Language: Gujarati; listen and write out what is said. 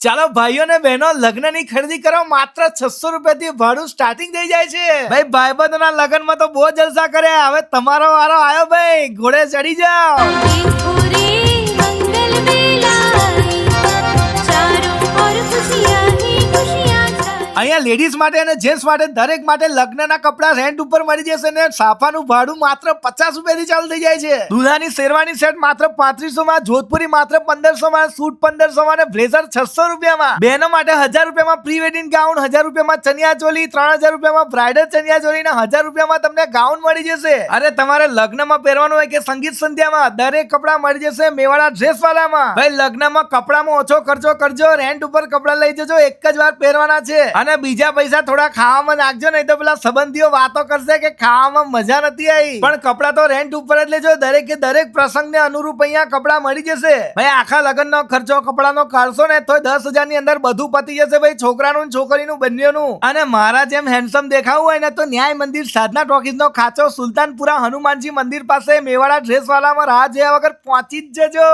ચાલો ભાઈઓ ને બહેનો લગ્ન ની ખરીદી કરો માત્ર 600 રૂપિયાથી ભાડું સ્ટાર્ટિંગ થઈ જાય છે ભાઈ ભાઈબંધોના લગ્નમાં તો બહુ જલસા કર્યા હવે તમારો વારો આવ્યો ભાઈ ઘોડે ચડી જાઓ અહીંયા લેડીઝ માટે અને જેન્ટ્સ માટે દરેક માટે લગ્નના કપડા રેન્ટ ઉપર મળી જશે ને સાફાનું ભાડું માત્ર 50 રૂપિયાથી ચાલુ થઈ જાય છે દુલ્હાની શેરવાની સેટ માત્ર 3500 માં જોધપુરી માત્ર 1500 માં સૂટ 1500 માં અને બ્લેઝર 600 રૂપિયામાં બહેનો માટે 1000 રૂપિયામાં પ્રી વેડિંગ ગાઉન 1000 રૂપિયામાં ચણિયા ચોલી 3000 રૂપિયામાં બ્રાઇડલ ચણિયા ચોલી ને 1000 રૂપિયામાં તમને ગાઉન મળી જશે અરે તમારે લગ્નમાં પહેરવાનું હોય કે સંગીત સંધ્યામાં દરેક કપડા મળી જશે મેવાડા ડ્રેસ વાળામાં ભાઈ લગ્નમાં કપડામાં ઓછો ખર્ચો કરજો રેન્ટ ઉપર કપડા લઈ જજો એક જ વાર પહેરવાના છે અને બીજા પૈસા થોડા ખાવામાં નાખજો નહીં તો પેલા સંબંધીઓ વાતો કરશે કે ખાવામાં મજા નથી આવી પણ કપડા તો રેન્ટ ઉપર જ લેજો દરેક પ્રસંગને અનુરૂપ અહીંયા કપડા મળી જશે ભાઈ આખા લગ્નનો ખર્ચો કપડાનો કાઢશો ને તો 10,000 ની અંદર બધું પતી જશે ભાઈ છોકરાનું છોકરીનું બંનેનું અને મારા જેમ હેન્ડસમ દેખાવું હોય ને તો ન્યાય મંદિર સાધના ટોકીઝ નો ખાચો સુલતાનપુરા હનુમાનજી મંદિર પાસે મેવાડા ડ્રેસ વાળામાં રાહ જોયા વગર પહોંચી જ જજો।